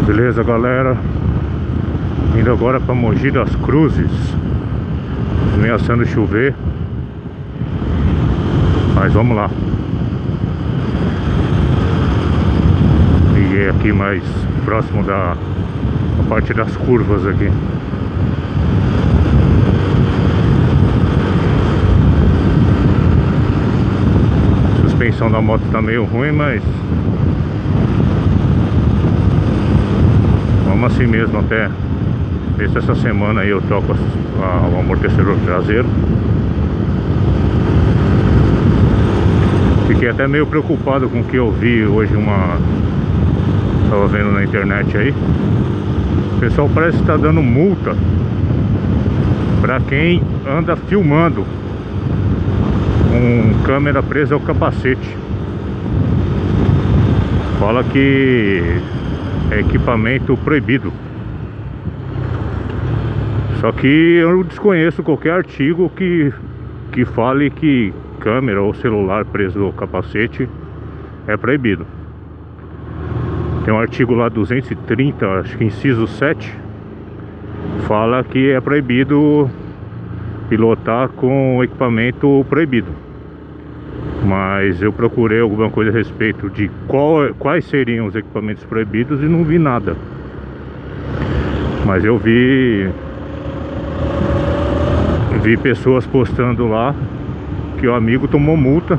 Beleza, galera, indo agora para Mogi das Cruzes, ameaçando chover, mas vamos lá. Liguei aqui mais próximo da parte das curvas aqui. A suspensão da moto tá meio ruim, mas vamos assim mesmo até ver se essa semana aí eu troco o amortecedor traseiro. Fiquei até meio preocupado com o que eu vi hoje, tava vendo na internet aí. O pessoal parece que tá dando multa pra quem anda filmando com câmera presa ao capacete. Fala que é equipamento proibido. Só que eu desconheço qualquer artigo que fale que câmera ou celular preso ao capacete é proibido. Tem um artigo lá 230, acho que inciso 7, fala que é proibido pilotar com equipamento proibido. Mas eu procurei alguma coisa a respeito de quais seriam os equipamentos proibidos e não vi nada. Mas eu vi pessoas postando lá que o amigo tomou multa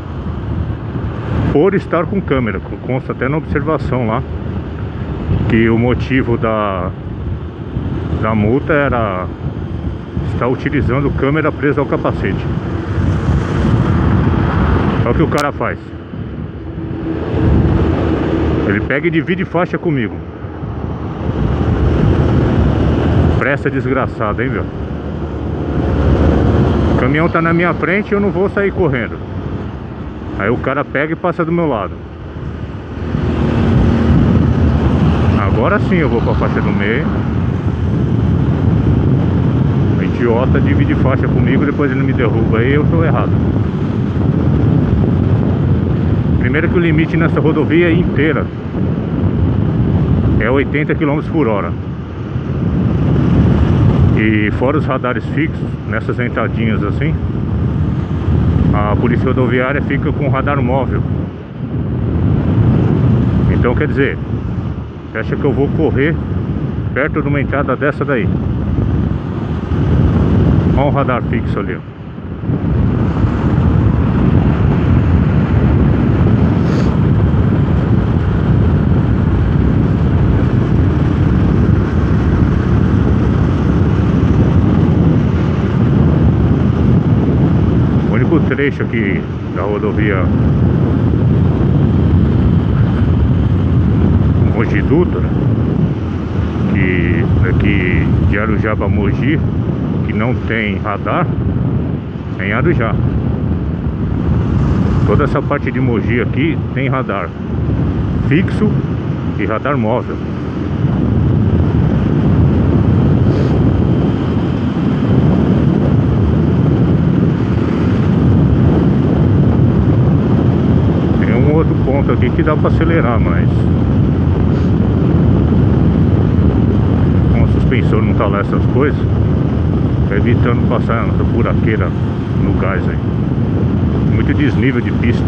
por estar com câmera. Consta até na observação lá que o motivo da multa era estar utilizando câmera presa ao capacete. Olha o que o cara faz. Ele pega e divide faixa comigo. Pressa desgraçada, hein, meu? O caminhão tá na minha frente e eu não vou sair correndo. Aí o cara pega e passa do meu lado. Agora sim eu vou pra faixa do meio. O idiota divide faixa comigo, depois ele me derruba, aí eu tô errado. Primeiro que o limite nessa rodovia inteira é 80 km por hora. E fora os radares fixos, nessas entradinhas assim, a polícia rodoviária fica com radar móvel. Então quer dizer, você acha que eu vou correr perto de uma entrada dessa daí? Olha um radar fixo ali, ó. O trecho aqui da rodovia Mogi Dutra, que daqui de Arujá para Mogi, que não tem radar, é em Arujá. Toda essa parte de Mogi aqui tem radar fixo e radar móvel. Outro ponto aqui que dá para acelerar, mas como a suspensão não tá lá, essas coisas, tá evitando passar essa buraqueira no gás aí. Muito desnível de pista.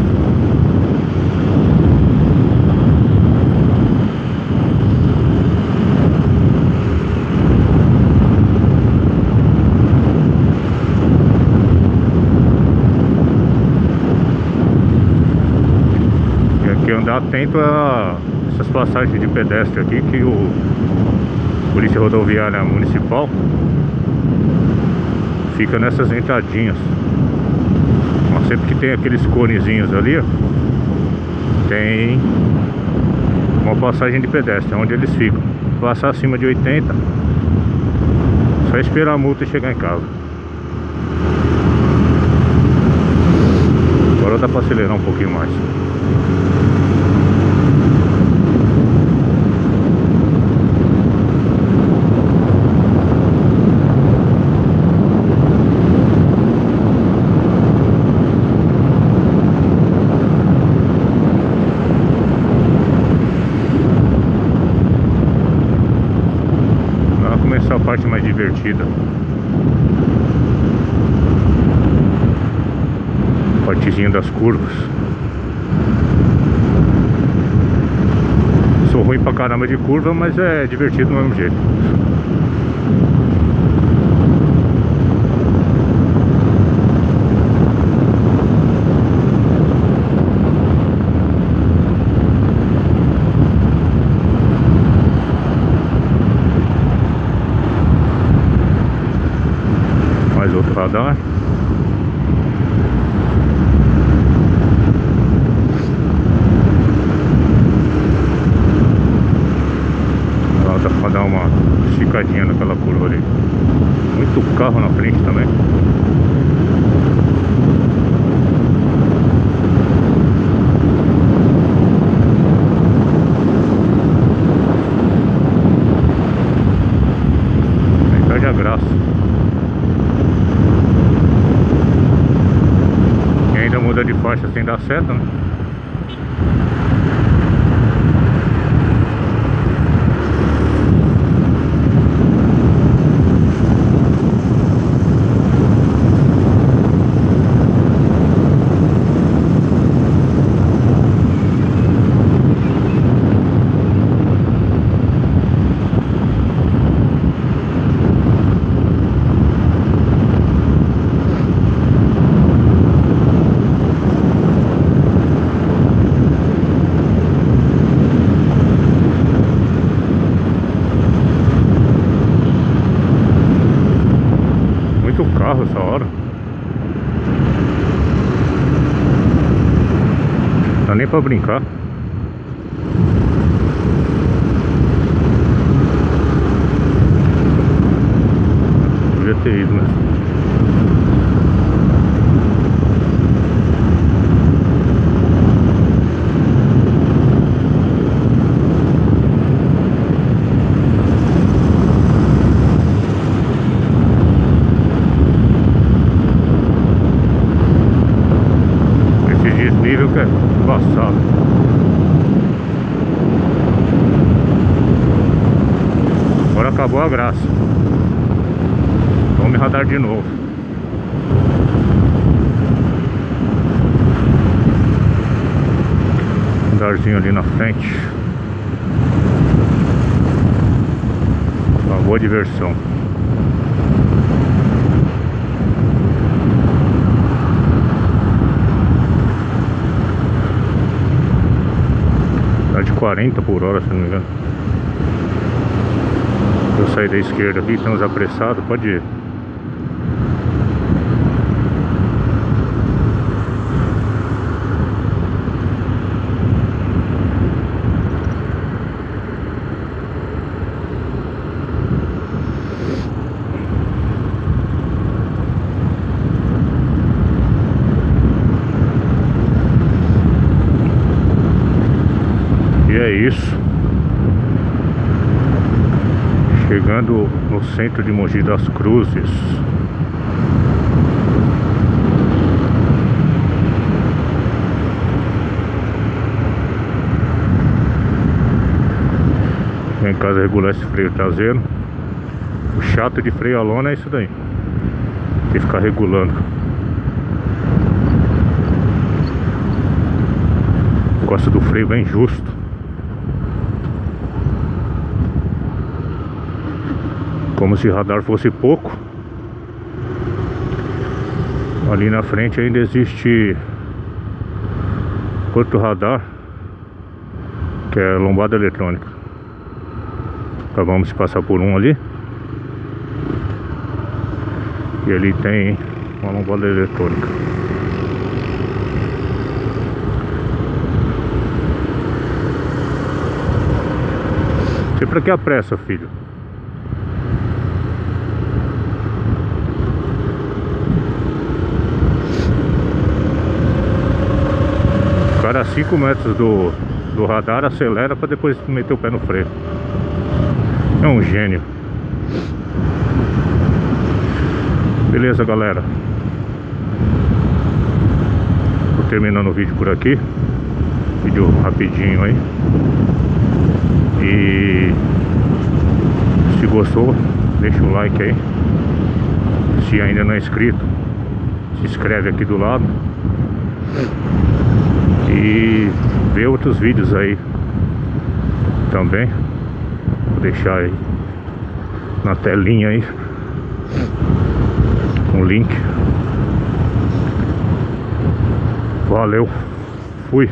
Andar atento a essas passagens de pedestre aqui, que o Polícia Rodoviária Municipal fica nessas entradinhas. Mas sempre que tem aqueles conezinhos ali, ó, tem uma passagem de pedestre onde eles ficam. Passar acima de 80, só esperar a multa e chegar em casa. Agora dá para acelerar um pouquinho mais. parte mais divertida. Partezinha das curvas. Sou ruim pra caramba de curva, mas é divertido do mesmo jeito. Mais outro radar. Dá pra dar uma esticadinha naquela curva ali. Muito carro na frente também. Aí perde a graça. E ainda muda de faixa sem dar seta, né? Muito carro essa hora. Não dá nem pra brincar. Devia ter ido, né? Nível que é embaçado. Agora acabou a graça. Vamos radar de novo. Radarzinho ali na frente. Uma boa diversão. De 40 por hora, se não me engano. Eu saí da esquerda aqui, estamos apressados, pode ir. E é isso. Chegando no centro de Mogi das Cruzes. Vem em casa regular esse freio traseiro. O chato de freio a lona é isso daí. Tem que ficar regulando. Gosto do freio bem justo. Como se radar fosse pouco. Ali na frente ainda existe outro radar, que é lombada eletrônica. Acabamos de passar por um ali. E ali tem uma lombada eletrônica. Sei pra que a pressa, filho? O cara a 5 metros do radar acelera pra depois meter o pé no freio. É um gênio. Beleza, galera. Tô terminando o vídeo por aqui. Vídeo rapidinho aí. E se gostou, deixa o like aí. Se ainda não é inscrito, se inscreve aqui do lado. E vê outros vídeos aí também. Vou deixar aí na telinha aí um link. Valeu, fui.